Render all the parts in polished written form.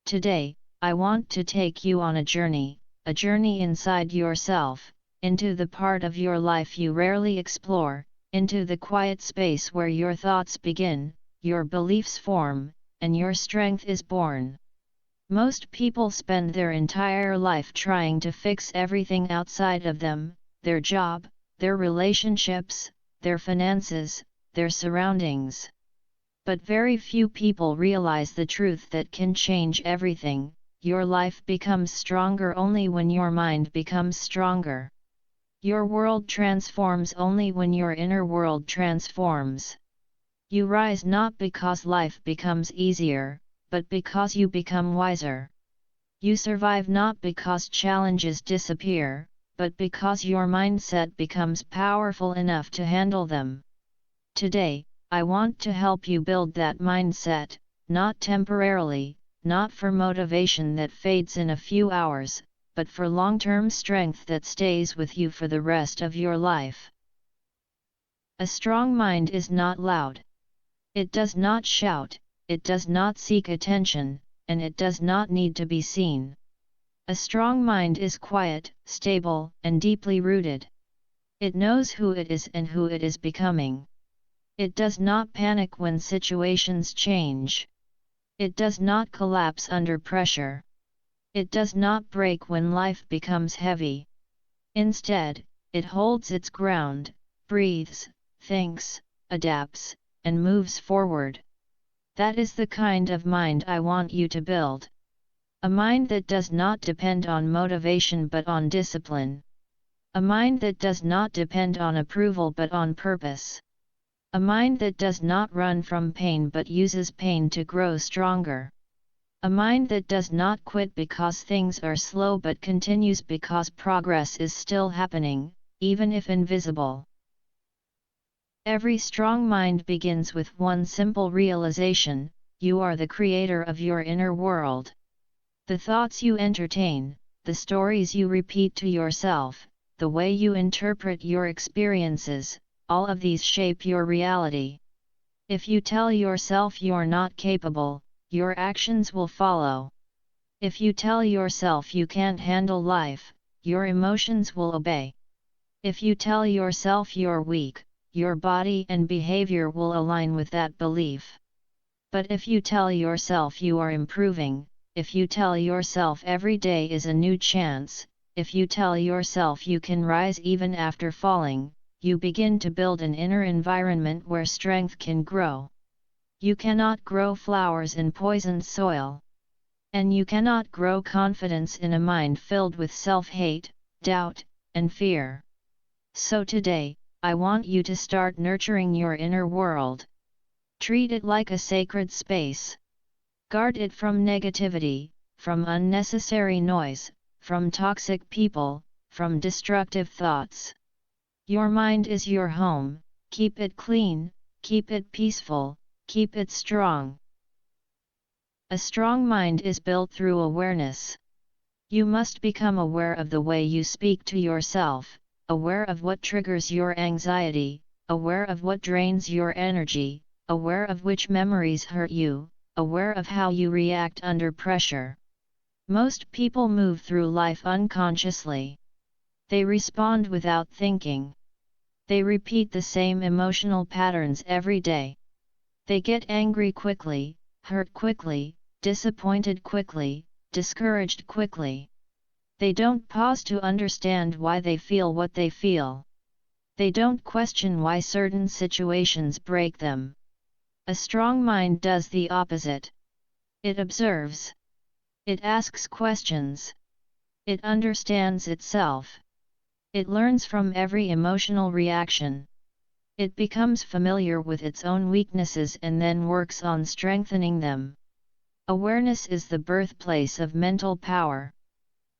Today, I want to take you on a journey inside yourself, into the part of your life you rarely explore, into the quiet space where your thoughts begin, your beliefs form, and your strength is born. Most people spend their entire life trying to fix everything outside of them, their job, their relationships, their finances, their surroundings. But very few people realize the truth that can change everything. Your life becomes stronger only when your mind becomes stronger. Your world transforms only when your inner world transforms. You rise not because life becomes easier, but because you become wiser. You survive not because challenges disappear, but because your mindset becomes powerful enough to handle them. Today, I want to help you build that mindset, not temporarily, not for motivation that fades in a few hours, but for long-term strength that stays with you for the rest of your life. A strong mind is not loud. It does not shout, it does not seek attention, and it does not need to be seen. A strong mind is quiet, stable, and deeply rooted. It knows who it is and who it is becoming. It does not panic when situations change. It does not collapse under pressure. It does not break when life becomes heavy. Instead, it holds its ground, breathes, thinks, adapts, and moves forward. That is the kind of mind I want you to build. A mind that does not depend on motivation but on discipline. A mind that does not depend on approval but on purpose. A mind that does not run from pain but uses pain to grow stronger. A mind that does not quit because things are slow but continues because progress is still happening, even if invisible. Every strong mind begins with one simple realization: you are the creator of your inner world. The thoughts you entertain, the stories you repeat to yourself, the way you interpret your experiences, all of these shape your reality. If you tell yourself you're not capable, your actions will follow. If you tell yourself you can't handle life, your emotions will obey. If you tell yourself you're weak, your body and behavior will align with that belief. But if you tell yourself you are improving, if you tell yourself every day is a new chance, if you tell yourself you can rise even after falling, you begin to build an inner environment where strength can grow. You cannot grow flowers in poisoned soil. And you cannot grow confidence in a mind filled with self-hate, doubt, and fear. So today, I want you to start nurturing your inner world. Treat it like a sacred space. Guard it from negativity, from unnecessary noise, from toxic people, from destructive thoughts. Your mind is your home. Keep it clean, keep it peaceful, keep it strong. A strong mind is built through awareness. You must become aware of the way you speak to yourself, aware of what triggers your anxiety, aware of what drains your energy, aware of which memories hurt you, aware of how you react under pressure. Most people move through life unconsciously. They respond without thinking. They repeat the same emotional patterns every day. They get angry quickly, hurt quickly, disappointed quickly, discouraged quickly. They don't pause to understand why they feel what they feel. They don't question why certain situations break them. A strong mind does the opposite. It observes. It asks questions. It understands itself. It learns from every emotional reaction. It becomes familiar with its own weaknesses and then works on strengthening them. Awareness is the birthplace of mental power.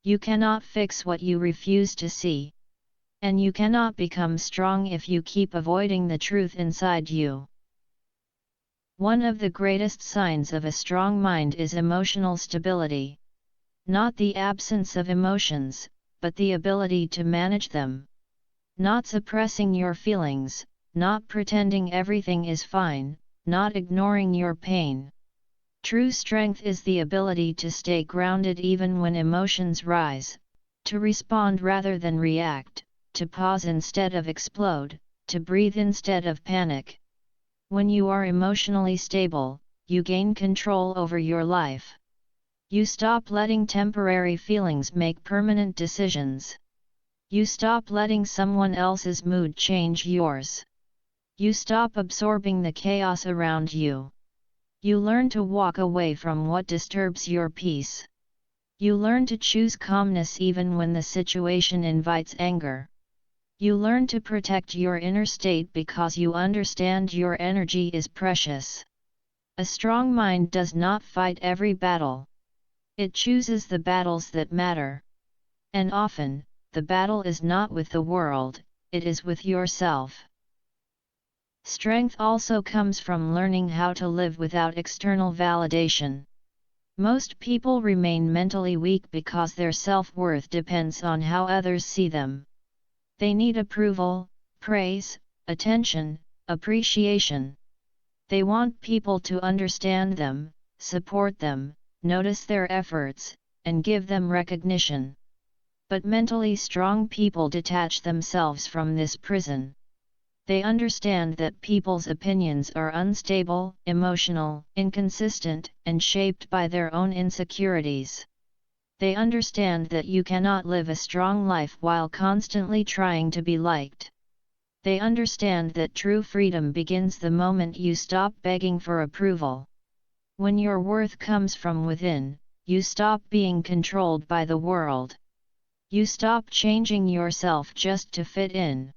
You cannot fix what you refuse to see. And you cannot become strong if you keep avoiding the truth inside you. One of the greatest signs of a strong mind is emotional stability. Not the absence of emotions, but the ability to manage them. Not suppressing your feelings, not pretending everything is fine, not ignoring your pain. True strength is the ability to stay grounded even when emotions rise, to respond rather than react, to pause instead of explode, to breathe instead of panic. When you are emotionally stable, you gain control over your life. You stop letting temporary feelings make permanent decisions. You stop letting someone else's mood change yours. You stop absorbing the chaos around you. You learn to walk away from what disturbs your peace. You learn to choose calmness even when the situation invites anger. You learn to protect your inner state because you understand your energy is precious. A strong mind does not fight every battle. It chooses the battles that matter. And often, the battle is not with the world, it is with yourself. Strength also comes from learning how to live without external validation. Most people remain mentally weak because their self-worth depends on how others see them. They need approval, praise, attention, appreciation. They want people to understand them, support them, notice their efforts, and give them recognition. But mentally strong people detach themselves from this prison. They understand that people's opinions are unstable, emotional, inconsistent, and shaped by their own insecurities. They understand that you cannot live a strong life while constantly trying to be liked. They understand that true freedom begins the moment you stop begging for approval. When your worth comes from within, you stop being controlled by the world. You stop changing yourself just to fit in.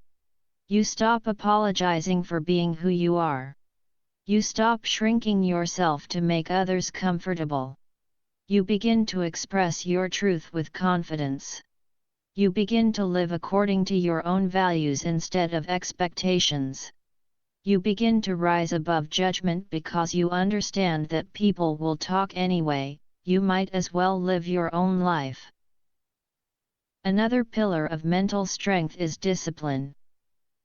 You stop apologizing for being who you are. You stop shrinking yourself to make others comfortable. You begin to express your truth with confidence. You begin to live according to your own values instead of expectations. You begin to rise above judgment because you understand that people will talk anyway, you might as well live your own life. Another pillar of mental strength is discipline.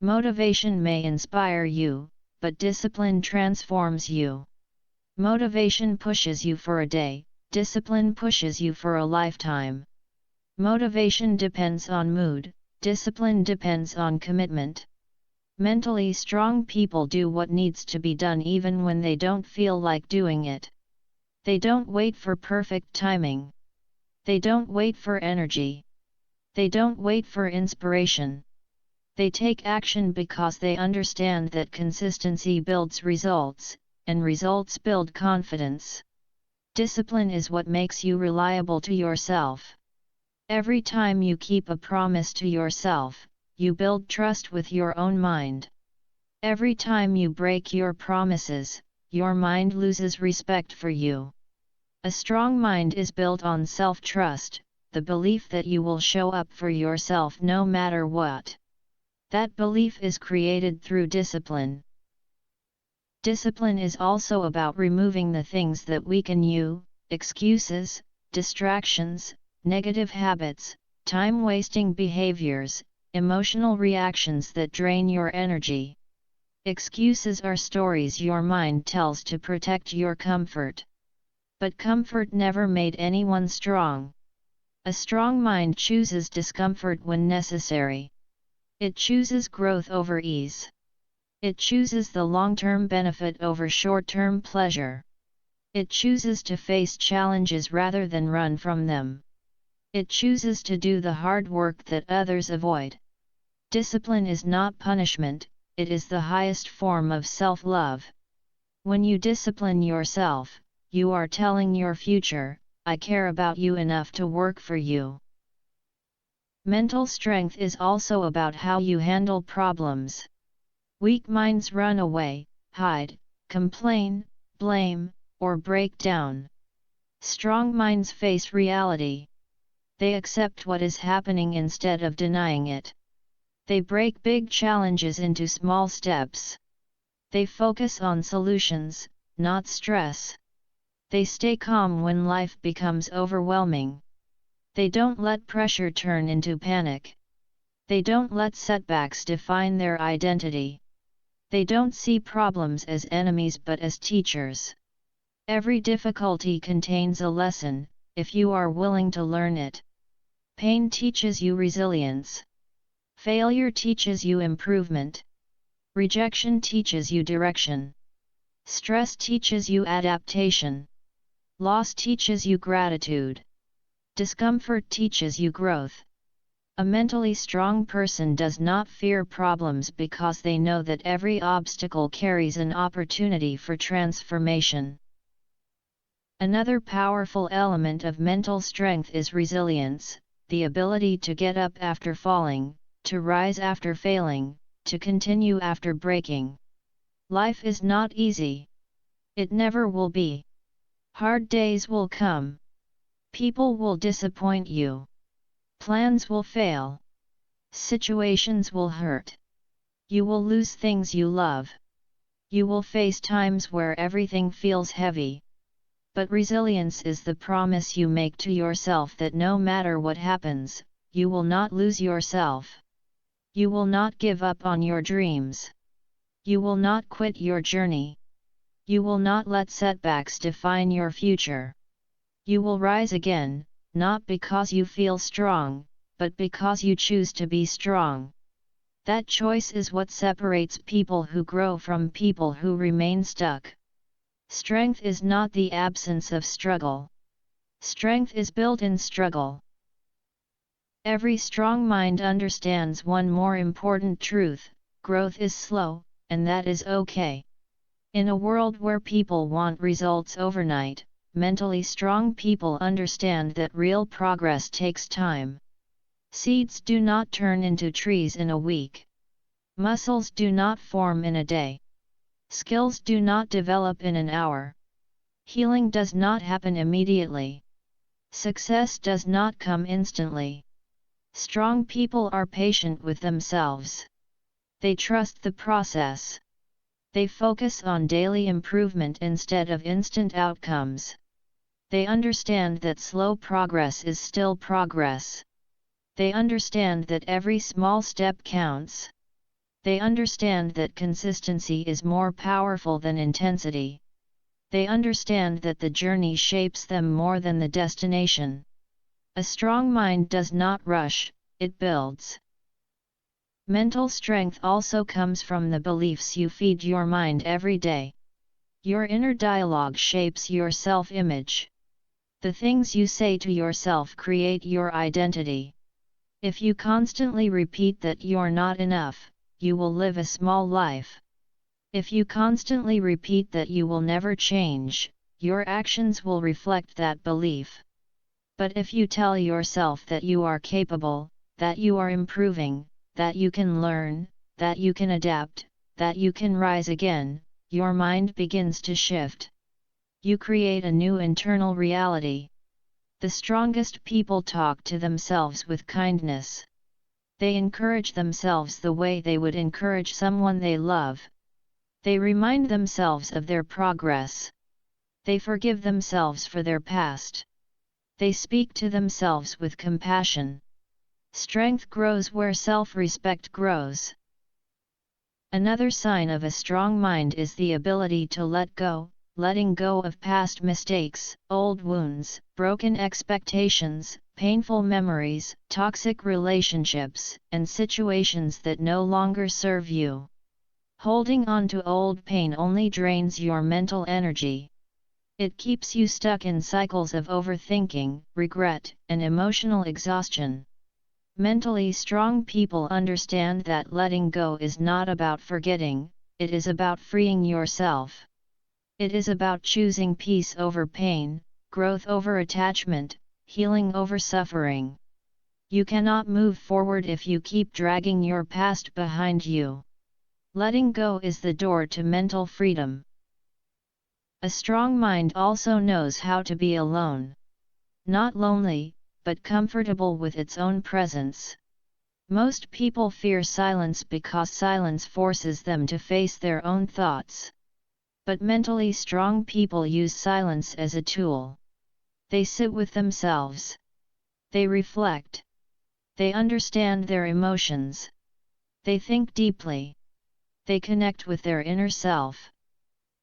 Motivation may inspire you, but discipline transforms you. Motivation pushes you for a day, discipline pushes you for a lifetime. Motivation depends on mood, discipline depends on commitment. Mentally strong people do what needs to be done even when they don't feel like doing it. They don't wait for perfect timing. They don't wait for energy. They don't wait for inspiration. They take action because they understand that consistency builds results, and results build confidence. Discipline is what makes you reliable to yourself. Every time you keep a promise to yourself, you build trust with your own mind. Every time you break your promises, your mind loses respect for you. A strong mind is built on self-trust, the belief that you will show up for yourself no matter what. That belief is created through discipline. Discipline is also about removing the things that weaken you, excuses, distractions, negative habits, time-wasting behaviors, emotional reactions that drain your energy. Excuses are stories your mind tells to protect your comfort. But comfort never made anyone strong. A strong mind chooses discomfort when necessary. It chooses growth over ease. It chooses the long-term benefit over short-term pleasure. It chooses to face challenges rather than run from them. It chooses to do the hard work that others avoid. Discipline is not punishment, it is the highest form of self-love. When you discipline yourself, you are telling your future, I care about you enough to work for you. Mental strength is also about how you handle problems. Weak minds run away, hide, complain, blame, or break down. Strong minds face reality. They accept what is happening instead of denying it. They break big challenges into small steps. They focus on solutions, not stress. They stay calm when life becomes overwhelming. They don't let pressure turn into panic. They don't let setbacks define their identity. They don't see problems as enemies but as teachers. Every difficulty contains a lesson, if you are willing to learn it. Pain teaches you resilience. Failure teaches you improvement. Rejection teaches you direction. Stress teaches you adaptation. Loss teaches you gratitude. Discomfort teaches you growth. A mentally strong person does not fear problems because they know that every obstacle carries an opportunity for transformation. Another powerful element of mental strength is resilience, the ability to get up after falling, to rise after failing, to continue after breaking. Life is not easy. It never will be. Hard days will come. People will disappoint you. Plans will fail. Situations will hurt. You will lose things you love. You will face times where everything feels heavy. But resilience is the promise you make to yourself that no matter what happens, you will not lose yourself. You will not give up on your dreams. You will not quit your journey. You will not let setbacks define your future. You will rise again, not because you feel strong, but because you choose to be strong. That choice is what separates people who grow from people who remain stuck. Strength is not the absence of struggle. Strength is built in struggle. Every strong mind understands one more important truth: growth is slow, and that is okay. In a world where people want results overnight, mentally strong people understand that real progress takes time. Seeds do not turn into trees in a week. Muscles do not form in a day. Skills do not develop in an hour. Healing does not happen immediately. Success does not come instantly. Strong people are patient with themselves. They trust the process. They focus on daily improvement instead of instant outcomes. They understand that slow progress is still progress. They understand that every small step counts. They understand that consistency is more powerful than intensity. They understand that the journey shapes them more than the destination. A strong mind does not rush, it builds. Mental strength also comes from the beliefs you feed your mind every day. Your inner dialogue shapes your self-image. The things you say to yourself create your identity. If you constantly repeat that you're not enough, you will live a small life. If you constantly repeat that you will never change, your actions will reflect that belief. But if you tell yourself that you are capable, that you are improving, that you can learn, that you can adapt, that you can rise again, your mind begins to shift. You create a new internal reality. The strongest people talk to themselves with kindness. They encourage themselves the way they would encourage someone they love. They remind themselves of their progress. They forgive themselves for their past. They speak to themselves with compassion. Strength grows where self-respect grows. Another sign of a strong mind is the ability to let go. Letting go of past mistakes, old wounds, broken expectations, painful memories, toxic relationships, and situations that no longer serve you. Holding on to old pain only drains your mental energy. It keeps you stuck in cycles of overthinking, regret, and emotional exhaustion. Mentally strong people understand that letting go is not about forgetting, it is about freeing yourself. It is about choosing peace over pain, growth over attachment, healing over suffering. You cannot move forward if you keep dragging your past behind you. Letting go is the door to mental freedom. A strong mind also knows how to be alone. Not lonely, but comfortable with its own presence. Most people fear silence because silence forces them to face their own thoughts. But mentally strong people use silence as a tool. They sit with themselves. They reflect. They understand their emotions. They think deeply. They connect with their inner self.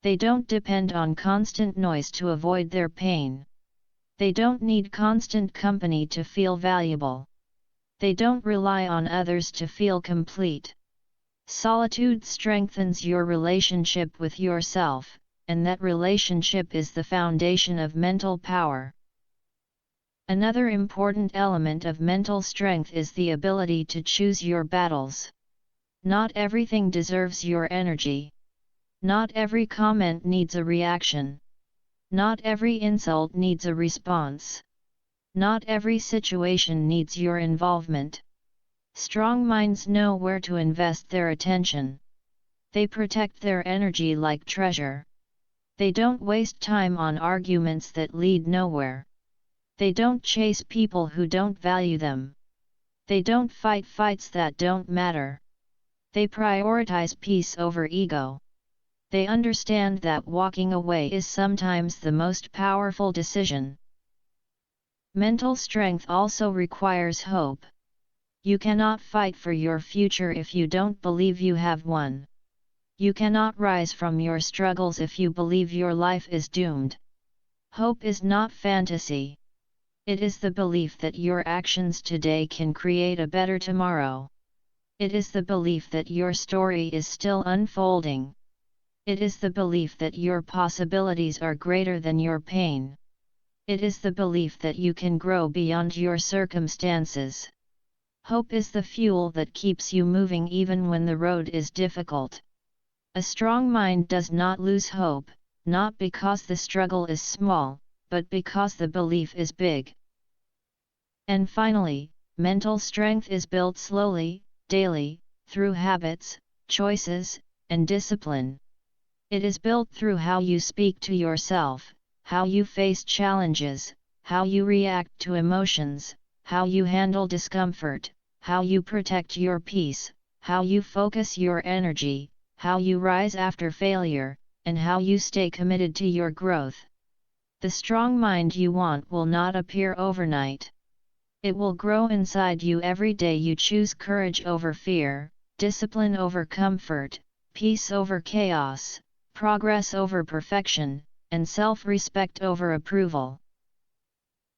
They don't depend on constant noise to avoid their pain. They don't need constant company to feel valuable. They don't rely on others to feel complete. Solitude strengthens your relationship with yourself, and that relationship is the foundation of mental power. Another important element of mental strength is the ability to choose your battles. Not everything deserves your energy. Not every comment needs a reaction. Not every insult needs a response. Not every situation needs your involvement. Strong minds know where to invest their attention. They protect their energy like treasure. They don't waste time on arguments that lead nowhere. They don't chase people who don't value them. They don't fight fights that don't matter. They prioritize peace over ego. They understand that walking away is sometimes the most powerful decision. Mental strength also requires hope. You cannot fight for your future if you don't believe you have one. You cannot rise from your struggles if you believe your life is doomed. Hope is not fantasy. It is the belief that your actions today can create a better tomorrow. It is the belief that your story is still unfolding. It is the belief that your possibilities are greater than your pain. It is the belief that you can grow beyond your circumstances. Hope is the fuel that keeps you moving even when the road is difficult. A strong mind does not lose hope, not because the struggle is small, but because the belief is big. And finally, mental strength is built slowly, daily, through habits, choices, and discipline. It is built through how you speak to yourself, how you face challenges, how you react to emotions, how you handle discomfort, how you protect your peace, how you focus your energy, how you rise after failure, and how you stay committed to your growth. The strong mind you want will not appear overnight. It will grow inside you every day you choose courage over fear, discipline over comfort, peace over chaos, progress over perfection, and self-respect over approval.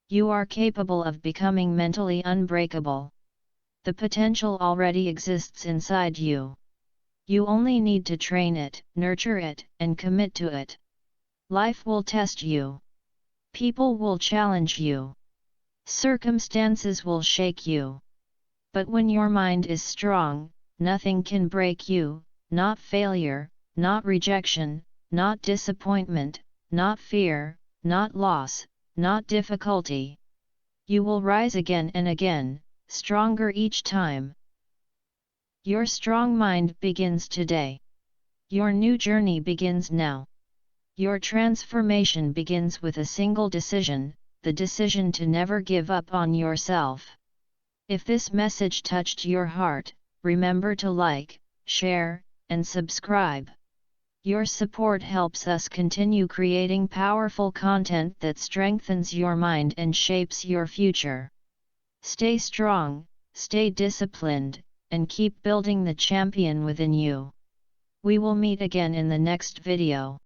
You are capable of becoming mentally unbreakable. The potential already exists inside you. You only need to train it, nurture it, and commit to it. Life will test you. People will challenge you. Circumstances will shake you. But when your mind is strong, nothing can break you, not failure, not rejection, not disappointment, not fear, not loss, not difficulty. You will rise again and again, stronger each time. Your strong mind begins today. Your new journey begins now. Your transformation begins with a single decision, the decision to never give up on yourself. If this message touched your heart, remember to like, share, and subscribe. Your support helps us continue creating powerful content that strengthens your mind and shapes your future. Stay strong, stay disciplined, and keep building the champion within you. We will meet again in the next video.